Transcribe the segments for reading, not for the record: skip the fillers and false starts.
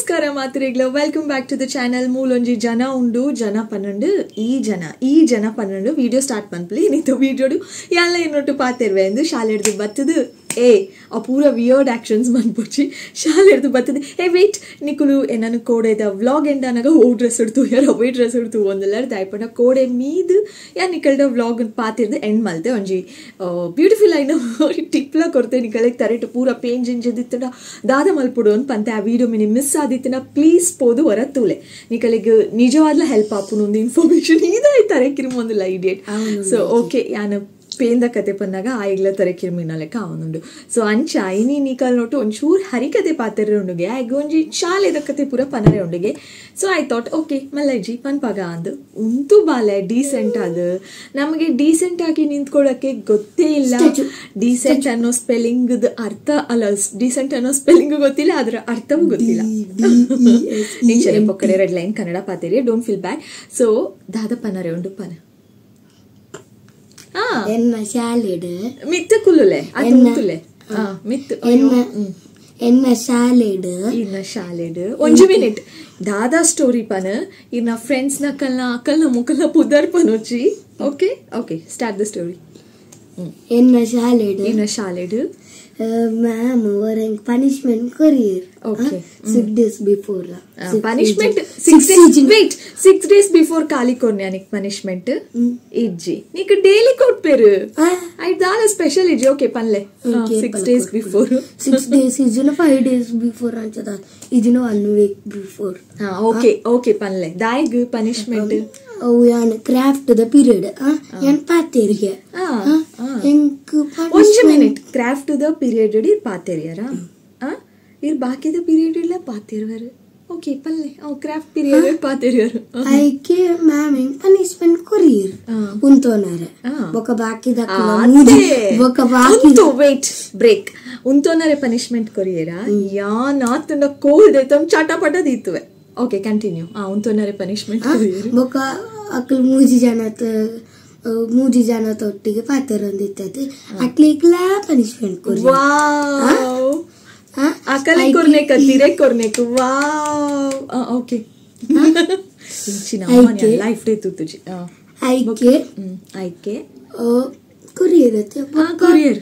ನಮಸ್ಕಾರ ಮಾತ್ರಿಗಳು, welcome back to the channel. ಮೂಲೊಂಜಿ ಜನ ಉಂಡು, ಜನ ಪನ್ನಂಡು ಈ ಜನ ಪನ್ನಂಡು ವಿಡಿಯೋ ಸ್ಟಾರ್ಟ್ ಪನ್ಪಲಿ ನೀತು ವಿಡಿಯೋಡು ಎಲ್ಲ ಇನ್ನೊಟ್ಟು ಪಾತಿರ್ವೆ ಎಂದು ಶಾಲೆಡ್ದು ಬತ್ತದು ಆ ಪೂರ ವಿಯರ್ಡ್ ಆಕ್ಷನ್ಸ್ ಮನ್ಪುಚ್ಚಿ ಶಾಲೆಡ್ದು ಬತ್ತದು ವೇಟ್ ನಿಕುಲು ನಾನು ಕೋಡೆದ ವ್ಲಾಗ್ ಎಂಡಾನಾಗ ಓ ಡ್ರೆಸ್ ಉಡ್ತು ಯಾರು ಅವೇ ಡ್ರೆಸ್ ಉಡ್ತು ಒಂದೆಲ್ಲ ದಾಯ್ಪಂಡ ಕೋಡೆ ಮೀದು ಯಾ ನಿಕಲ್ಡ ವ್ಲಾಗ್ ಪಾತಿರ್ದು ಎಂಡ್ ಮಲ್ತೆ ಒಂಜಿ ಬ್ಯೂಟಿಫುಲ್ ಆಯ್ನ ಟಿಪ್ಲ ಕೊಡ್ತೆ ನಿಕಲಿಗೆ ತರೆಟು ಪೂರ ಪೇಂಜ್ ಎಂಜಿದ್ದಿತ್ತಂಡ ದಾದ ಮಲ್ಪುಡು ಅಂತ ಪಂತೆ ಆ ವಿಡಿಯೋ ಮಿನಿ ಮಿಸ್ ಆದಿತ್ತಿನ ಪ್ಲೀಸ್ ಪೋದು ಹೊರ ತೂಲೆ ನಿಕಲಿಗೆ ನಿಜವಾದ್ಲ ಹೆಲ್ಪ್ ಆಪುನು ಒಂದು ಇನ್ಫಾರ್ಮೇಶನ್ ಇದಾಯ್ತು ತರೆಕಿರ್ಮ ಒಂದಿಲ್ಲ ಇಡಿಯೇಟ್. ಸೊ ಓಕೆ ಯಾನು ಪೇಂದ ಕತೆ ಪನ್ನಾಗ ಆಯ್ಗ್ಲ ತರೆಕಿರ್ಮಿನ ಲೆಕ್ಕ ಅವನುಂಡು. ಸೊ ಅಂಚ ಐನಿ ನೀಕಲ್ ನೋಟು ಒಂಚೂರು ಹರಿಕತೆ ಪಾತ್ರೆ ಉಂಡುಗೆ ಆಗ ಒಂಜಿ ಶಾಲೆದ ಕತೆ ಪೂರ ಪನರೆ ಉಂಡಿಗೆ. ಸೊ ಐ ಥಾಟ್ ಓಕೆ ಮಲ್ಲಜ್ಜಿ ಪನ್ಪಾಗ ಅಂದು ಉಂತು ಬಾಲೆ ಡೀಸೆಂಟ್ ಅದು ನಮಗೆ ಡೀಸೆಂಟ್ ಆಗಿ ನಿಂತ್ಕೊಳ್ಳೋಕೆ ಗೊತ್ತೇ ಇಲ್ಲ. ಡೀಸೆಂಟ್ ಅನ್ನೋ ಸ್ಪೆಲ್ಲಿಂಗ್ ಅರ್ಥ ಅಲ್ಲ, ಡೀಸೆಂಟ್ ಅನ್ನೋ ಸ್ಪೆಲ್ಲಿಂಗ್ ಗೊತ್ತಿಲ್ಲ, ಅದರ ಅರ್ಥವೂ ಗೊತ್ತಿಲ್ಲ. ನಿಂಚನೆ ಪೊಕ್ಕಡೆ ರೆಡ್ ಲೈನ್ ಕನ್ನಡ ಪಾತೇರಿ, ಡೋಂಟ್ ಫೀಲ್ ಬ್ಯಾಡ್. ಸೊ ದಾದ ಪನರೆ ಉಂಡು ಪನ ಎನ್ನ ಶಾಲೆಡ್ ಮಿತ್ತು ಕುಲ್ಲುಲೆ ಅದು ಮುತ್ತುಲೆ ಮಿತ್ತು ಎನ್ನ ಶಾಲೆಡ್ ಇನ್ನ ಶಾಲೆಡ್ ಒಂಜು ಮಿನಿಟ್ ದಾದಾ ಸ್ಟೋರಿ ಪನ ಇನ್ನ ಫ್ರೆಂಡ್ಸ್ ನ ಅಕಲ್ನ ಮುಕಲ್ನ ಪುದರ್ ಪನೋಚಿ. Okay okay start the story. ಇನ್ನ ಶಾಲೆಡ್ ma'am orang punishment career. Okay. 6 days before. Punishment 6 days. Wait, 6 days before kali korne anik punishment. Ijji. Niku daily kotperu. I dala special ijji. Okay, panle. 6 days before. 6 days ijina 5 days before anchada. Ijina 1 week before. Okay, okay, panle. Daig punishment. Oh, yan craft the period. Yan paterige. ಒಂಜು minute craft ದ period ಇಡಿ ಪಾತೆರಿಯರ ಇರ್ ಬಾಕಿದ period ಇಲ್ಲ ಪಾತಿರ್ವರು. Okay ಪಲ್ಲೆ ಅವ್ ಕ್ರಾಫ್ಟ್ ಪೀರಿಯಡ್ ಪಾತೆರಿಯರು ಐಕೆ ಮ್ಯಾಮ್ ಪನಿಷ್ಮೆಂಟ್ ಕೊರಿಯರ್ ಉಂತೋನರೆ ಬೊಕ ಬಾಕಿದ ವೇಟ್ ಬ್ರೇಕ್ ಉಂತೋನರೆ ಪನಿಷ್ಮೆಂಟ್ ಕೊರಿಯರ ಯಾ ನಾತುಂಡ ಕೋಲ್ಡ್ ಐತಮ್ ಚಟಪಟ ದೀತುವೆ. Okay continue. ಉಂತೋನರೆ ಪನಿಷ್ಮೆಂಟ್ ಕೊರಿಯರ್ ಬೊಕ ಅಕಲ್ ಮೂಜಿ ಜನ ತೊಟ್ಟಿಗೆ ಪಾತ್ರ ಹೊಂದಿತ್ತದು ಅಕ್ಲಿಕ್ಲ ಪನಿಷ್ಮೆಂಟ್ ಕೊರಿ. ಅಕಲೆ ಕೊರ್ನೆಕ ತಿರೆ ಕೊರ್ನೆಕ ವಾವ್. ಓಕೆ ಇಂಚಿನ ಅಮ್ಮನ ಲೈಫ್ ಡೇ ತುತುಜಿ ಐಕೆ ಕೊರಿಯರ್ ಕೊರಿಯರ್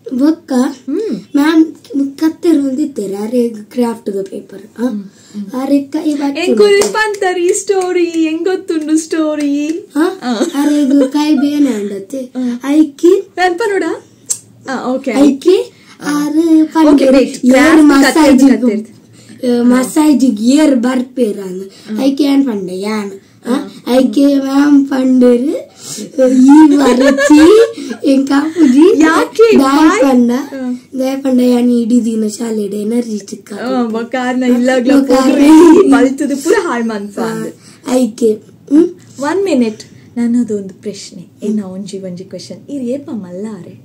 ಬೊಕ್ಕ ಮ್ಯಾಮ್ ಕತ್ತೆರು ಹೊಂದಿತ್ತೇರ ಅರೆ ಕ್ರಾಫ್ಟ್ ದ ಪೇಪರ್ ಅರೆ ಪಂತರಿ ಸ್ಟೋರಿ ಹೆಂಗ್ ಗೊತ್ತುಂಡು ಸ್ಟೋರಿ ಅರೆ ಕೈ ಬೇನೆ ಅಂಡತ್ತೆ ಐಕಿ ನೆನಪ ನೋಡ. ಓಕೆ ಐಕಿ ಅರೆ ಮಸಾಜಿಗೆ ಏರ್ ಬರ್ಪೇರಾನ ಐಕೆ ಏನ್ ಪಂಡೆ ಯಾನ್ ಐಕೆ ಮ್ಯಾಮ್ ಪಂಡರು ಈ ವರಚಿ ಎಂಕಾ ಪುಜಿ ದಾಯಪಂಡ ಯಾನ್ ಇಡೀ ದಿನ ಶಾಲೆಡೆ ಎನರ್ಜಿ ಚಿಕ್ಕ ಬಕಾರ್ನ ಇಲ್ಲಾಗ್ಲ ಬಲ್ತದು ಪೂರ ಹಾಳ್ ಮನ್ಪ ಐಕೆ 1 minute ನನ್ನದೊಂದು ಪ್ರಶ್ನೆ ಏನ ಒಂಜಿ ಕ್ವೆಶ್ಚನ್ ಇರ್ ಏಪ ಮಲ್ಲಾರೆ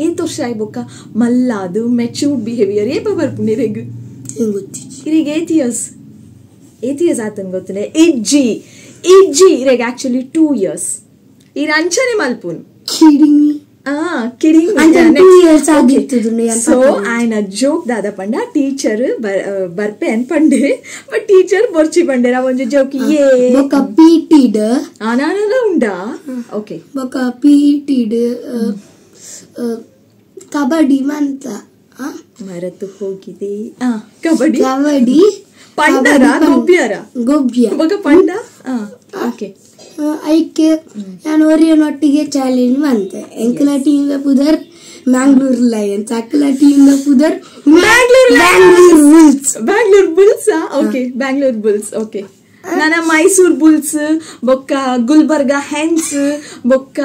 ಏನ್ ತೋರ್ಷ ಆಯ್ಬೊಕ್ಕ ಮಲ್ಲಾದು ಮೆಚೂರ್ಡ್ ಬಿಹೇವಿಯರ್ ಏಪ ಬರ್ಪುಂಡಿರೆಗ್ ಇರಿಗೆ 8 years ಆತನ್ ಗೊತ್ತಿಲ್ಲ. ಇಜ್ಜಿ ಇರೆಗ್ ಆಕ್ಚುಲಿ 2 years ಇರ್ ಅಂಚನೆ ಮಲ್ಪುನ್ ಕಿಡಿಂಗ್. ಸೊ ಆಯ್ನ ಜೋಕ್ ದಾದ ಪಂಡ ಟೀಚರ್ ಬರ್ಪೆ ಅನ್ ಪಂಡೆ ಬಟ್ ಟೀಚರ್ ಬರ್ಚಿ ಪಂಡೆರ ಒಂಜಿ ಜೋಕ್ ಪೀಟಿಡ್ ನಾನೆಲ್ಲ ಉಂಡಾ. ಓಕೆ ಬೊಕ ಪೀಟಿಡ್ ಕಬಡ್ಡಿ ಮಂತ ಮರೆತು ಹೋಗಿದೆ. ಕಬಡ್ಡಿ ಪಂಡರ ಗೊಬ್ಬ್ಯ ಬೊಕ ಪಂಡ. ಓಕೆ ಐಕೆ ನಾನು ಒರಿಯನೊಟ್ಟಿಗೆ ಚಾಲೆಂಜ್ ಬಂತೆ ಎಂಕಲ ಟೀಮ್ ಪುದರ್ ಮ್ಯಾಂಗ್ಳೂರ್ ಲಯನ್ಸ್ ಅಕ್ಕಲ ಟೀಮ್ ಪುದರ್ Bangalore Bulls. Okay Bangalore Bulls. Okay ನನ್ನ ಮೈಸೂರ್ ಬುಲ್ಸ್ ಬೊಕ್ಕ ಗುಲ್ಬರ್ಗ ಹೆನ್ಸ್ ಬೊಕ್ಕ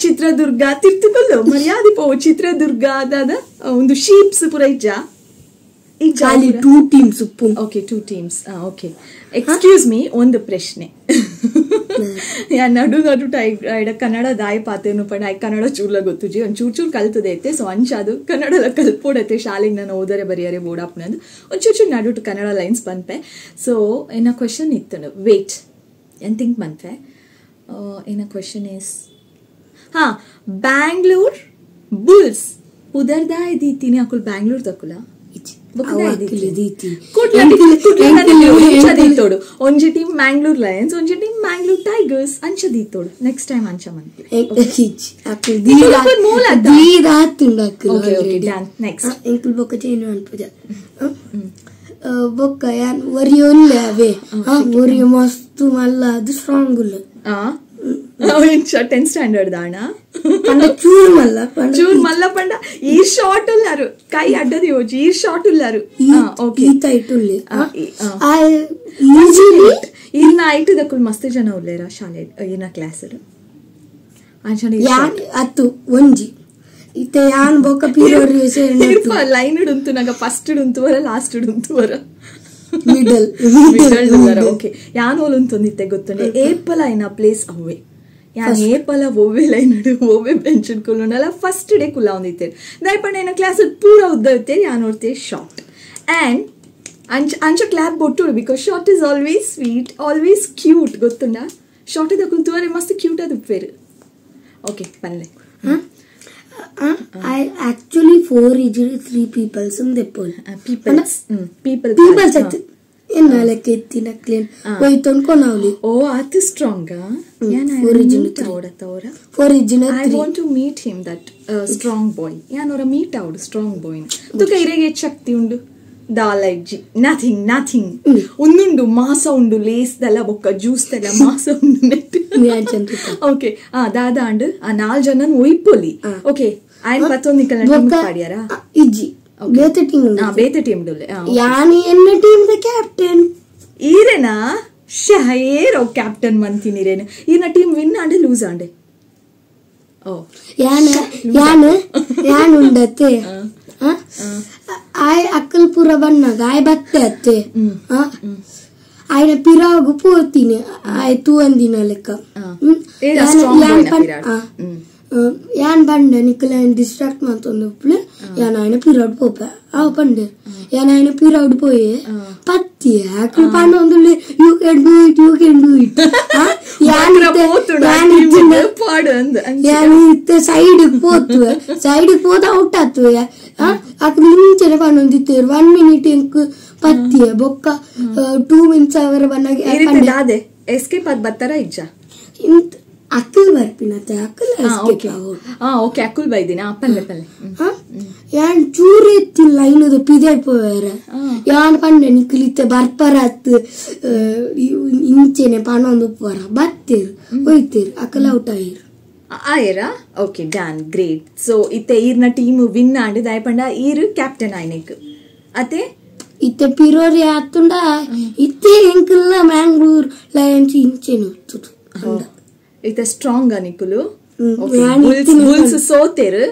ಚಿತ್ರದುರ್ಗ ತಿರ್ತುಕೊಲ್ಲು ಮರ್ಯಾದೆ ಪೋ ಚಿತ್ರದುರ್ಗ ಅದಾದ ಒಂದು ಶೀಪ್ಸ್ ಪುರ ಇಜ್ಜ ಖಾಲಿ 2 teams. Okay 2 teams. Okay excuse me ಒಂದು ಪ್ರಶ್ನೆ ನಡು ಕನ್ನಡ ದಾಯ ಪಾತೇನು ಪಂಡ ಕನ್ನಡ ಚೂರ್ಲ ಗೊತ್ತುಜಿ ಒಂದು ಚೂರ್ ಕಲ್ತದೆ ಐತೆ. ಸೊ ಅಂಚಾದು ಕನ್ನಡಲ ಕಲ್ಪೋಡೈತೆ ಶಾಲೆಗೆ ನಾನು ಓದರೆ ಬರೆಯರೆ ಬೋಡಾಪ್ನಂದು ಒಂದು ಚೂರ್ ನಡುಟು ಕನ್ನಡ ಲೈನ್ಸ್ ಬಂತೆ. ಸೊ ಏನ ಕ್ವೆಶನ್ ಇತ್ತು ವೇಟ್ ಏನ್ ಥಿಂಕ್ ಬಂತೆ ಏನ ಕ್ವೆಶನ್ ಇಸ್ ಬ್ಯಾಂಗ್ಳೂರ್ ಬುಲ್ಸ್ ಉದರ್ದ ಇದ್ದೀತೀನಿ ಅಕುಲ್ ಬ್ಯಾಂಗ್ಳೂರ್ ತಕುಲ ದೀತೋಡು ಒಂಜಿ ಟೀಮ್ ಮ್ಯಾಂಗ್ಳೂರ್ ಲಯನ್ಸ್ ಒಂಜಿ ಟೀಮ್ ಮ್ಯಾಂಗ್ಳೂರ್ ಟೈಗರ್ಸ್ ಅಂಚ ದೀತೋಡು ನೆಕ್ಸ್ಟ್ ಟೈಮ್ ಅಂಚ ಬೊಕ್ಕ ಯಾನ್ ಒರಿ ಒಲ್ಲೆ ಅವೇ ಒರಿ ಮಸ್ತ್ ಮಲ್ಲ ಅದು ಸ್ಟ್ರಾಂಗ್ ಉಲ್ಲೆ 10th ಸ್ಟ್ಯಾಂಡರ್ಡ್ ದಾಣ ಚೂರ್ ಮಲ್ಲ ಪಂಡ ಈ ಶಾರ್ಟ್ ಉಲ್ಲಾರು ಕೈ ಅಡ್ಡದಿ ಹೋಜಿ ಈ ಶಾರ್ಟ್ ಉಲ್ಲಾರು ಇನ್ನ ಐಟು ದಕ್ಕುಲ್ ಮಸ್ತ್ ಜನ ಉಲ್ಲೇರ ಶಾಲೆ ಇನ್ನ ಕ್ಲಾಸ್ ಅತ್ತು ಒಂಜಿ ಇತ್ತೆ ಯಾನ್ ಬೊಕ್ಕ ಪೀರೋರಿ ಲೈನ್ ಉಂಟು ನಂಗ ಫಸ್ಟ್ ಉಂಟು ವರ ಲಾಸ್ಟ್ ಉಂಟು ವರ ಮಿಡಲ್ ಓಕೆ ಯಾನ್ ಹೋಲ್ ಉಂತೊಂದಿತ್ತೆ ಗೊತ್ತುಂಡೆ ಏಪಲ ಇನ್ನ ಪ್ಲೇಸ್ ಅವೇ ಯಾನ್ ಏಪಲ ಒವ್ವೆ ಲೈನ್ ಒವ್ವೆ ಬೆಂಚ್ ಕುಲ್ಲುಂಡಲ್ಲ ಫಸ್ಟ್ ಡೇ ಕುಲ್ಲ ಒಂದಿತ್ತೇನೆ ದಯಪಂಡ ಏನ ಕ್ಲಾಸ್ ಪೂರ ಉದ್ದ ಇತ್ತೇನೆ ಯಾನ್ ನೋಡ್ತೇ ಶಾರ್ಟ್ ಅಂಡ್ ಅಂಚ ಕ್ಲಾಪ್ ಬೊಟ್ಟು because short is always sweet always cute ಗೊತ್ತುಂಡ ಶಾರ್ಟ್ ಇದ ಕುಲ್ತುವರೆ ಮಸ್ತ್ ಕ್ಯೂಟ್ ಅದು ಪೇರು ಓಕೆ ಪನ್ಲೆ I actually 4 is 3 people some the people enalake ettina clean hoyton konavli oh atu strong yana original I want to meet him that strong boy yanora meet out strong boy tuka irege shakti undu ದಾಲಜ್ಜಿ nothing ಒಂದುಂಡು ಮಾಸ ಉಂಡು lace ದಲ್ಲ ಬೊಕ್ಕ juice ದಲ್ಲ ಮಾಸ ಉಂಡು net okay ದಾದ and ಆ 4 ಜನ ಒಯ್ಪೊಲಿ ಓಕೆ ಆಯ್ನ್ ಪತ್ತೊಂದು ನಿಕಲ್ ಟೀಮ್ ಪಾಡ್ಯಾರ ಇಜ್ಜಿ ಬೇತೆ ಟೀಮ್ ಡುಲೆ ಯಾನಿ ಎನ್ನ ಟೀಮ್ ದ ಕ್ಯಾಪ್ಟನ್ ಈರೆನಾ ಶಹೇರ್ ಓ ಕ್ಯಾಪ್ಟನ್ ಮಂತಿನಿರೇನು ಈನ ಟೀಮ್ ವಿನ್ ಆಂಡೆ ಲೂಸ್ ಆಂಡೆ ಓ ಯಾನ್ ಉಂಡತ್ತೆ ಆಯ್ ಅಕ್ಕಲ್ ಪುರ ಬಣ್ಣಗ ಆಯ್ ಬತ್ತೆ ಅತ್ತೆ ಆಯ್ನ ಪಿರಾಗು ಪೋತೀನಿ ಆಯ್ ತೂವಂದಿನ ಲೆಕ್ಕ ಯಾನ್ ಬಂಡೆ ನಿಕ್ಕಲ ಡಿಸ್ಟ್ರಾಕ್ಟ್ ಮಾಡ್ತೊಂದು ಯಾನ್ ಆಯ್ನ ಪಿರಾಡ್ ಪೋಪೆ ಅವ ಪಂಡೆ ಯಾನ್ ಆಯ್ನ ಪಿರಾಡ್ ಪೋಯೆ ಪತ್ತಿ ಅಕ್ಕಲ್ ಪಂಡ ಒಂದು ಯು ಕ್ಯಾನ್ ಡೂ ಇಟ್ ಯಾನ್ ಇತ್ತೆ ಸೈಡ್ ಪೋತ ಔಟ್ ಆತ್ವೆ ಅಕ್ಕಲ್ ಇಂಚನೆ ಪಂಡೊಂದಿತ್ತೇರು 1 minute ಎಂಕ್ ಪತ್ತಿಯ ಬೊಕ್ಕ 2 minutes ಅವರ ಬನ್ನಾಗೆ ಎಸ್ಕೇಪ್ ಅದ್ ಬತ್ತಾರ ಇಜ್ಜ ಅಕ್ಕಲ್ ಬರ್ಪಿನತ್ತೆ ಅಕ್ಕಲ್ ಓಕೆ ಅಕ್ಕಲ್ ಬೈದಿನ ಪಲ್ಲೆ ಯಾನ್ ಚೂರು ಎತ್ತಿಲ್ಲ ಇನ್ನೊಂದು ಪಿದೆ ಪೋಯರ ಯಾನ್ ಪಂಡೆ ನಿಕ್ಲಿತ್ತೆ ಬರ್ಪರತ್ ಇಂಚೆನೆ ಪಣೊಂದು ಪೋರ ಬತ್ತೇರು ಹೋಯ್ತೇರು ಅಕ್ಕಲ್ ಔಟ್ ಆಯ್ರು ಆಯರಾ ಓಕೆ ಡನ್ ಗ್ರೇಟ್ ಸೊ ಇತ್ತೆ ಈರ್ನ ಟೀಮ್ ವಿನ್ ಆಂಡ್ ದಯಪಂಡ ಈರು ಕ್ಯಾಪ್ಟನ್ ಆಯ್ನೆಕ್ ಅತೆ ಇತ್ತೆ ಪಿರೋರಿ ಆತುಂಡ ಇತ್ತೆ ಎಂಕಲ್ನ ಮ್ಯಾಂಗ್ಳೂರ್ ಲಯನ್ಸ್ ಇಂಚೆನೆ ಇತ್ತೆ ಸ್ಟ್ರಾಂಗ್ ಅನಿಕುಲು ಬುಲ್ಸ್ ಸೋತೇರು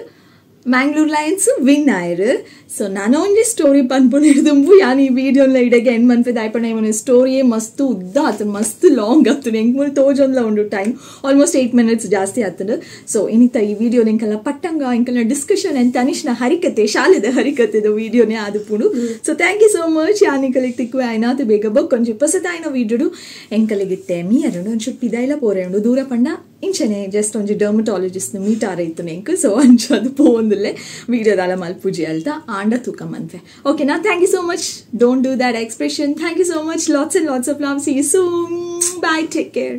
ಮ್ಯಾಂಗ್ಳೂರ್ ಲಯನ್ಸ್ ವಿನ್ ಆಯ್ರು ಸೊ ನಾನು ಒಂಜಿ ಸ್ಟೋರಿ ಪನ್ಪುನಿರ್ದುಂಬು ಯಾನ್ ಈ ವಿಡಿಯೋಲ ಇಡೆಗೆ ಎಂಡ್ ಮನ್ಪೆ ದಾಯ್ಪಣ್ಣ ಇವನ ಸ್ಟೋರಿಯೇ ಮಸ್ತ್ ಉದ್ದ ಆತನ ಮಸ್ತ್ ಲಾಂಗ್ ಆತನ ಎಂಕ್ ಮೂಲ ತೋಜೊಂದ್ಲ ಉಂಡು ಟೈಮ್ ಆಲ್ಮೋಸ್ಟ್ 8 minutes ಜಾಸ್ತಿ ಆತನ ಸೊ ಇನಿತ ಈ ವಿಡಿಯೋ ಎಂಕಲ್ಲ ಪಟ್ಟಂಗ ಎಂಕಲ್ನ ಡಿಸ್ಕಷನ್ ಅಂತ ಅನಿಶ್ನ ಹರಿಕತೆ ಶಾಲೆದ ಹರಿಕತೆದ ವಿಡಿಯೋನೇ ಆದುಪುಡು so thank you so much ಯಾನಿಕಲಿಗೆ ತಿಕ್ವೆ ಆಯ್ನಾತು ಬೇಗ ಬೊಕ್ಕೊಂಜಿ ಪಸದಾಯ್ನ ವಿಡಿಯೋಡು ಎಂಕಲಿಗಿತ್ತೆ ಮೀಯರುಂಡು ಒಂಚೂರು ಪಿದಾಯ್ಲ ಪೋರೆ ಉಂಡು ದೂರ ಪಂಡ ಇಂಚನೆ ಜಸ್ಟ್ ಒಂಜಿ ಡರ್ಮಟಾಲಜಿಸ್ಟ್ ಮೀಟ್ ಆರೈತು ಎಂಕ್ ಸೊ ಅಂಚದು ಪೋಂದುಲ್ಲೆ ವಿಡಿಯೋದಾಲ ಮಲ್ಪುಜಿ ಅಲ್ತ ಆಂಡ ತೂಕಮಂತೆ ಓಕೆನಾ thank you so much don't do that expression. Thank you so much. Lots and lots of love. See you soon. Bye. Take care.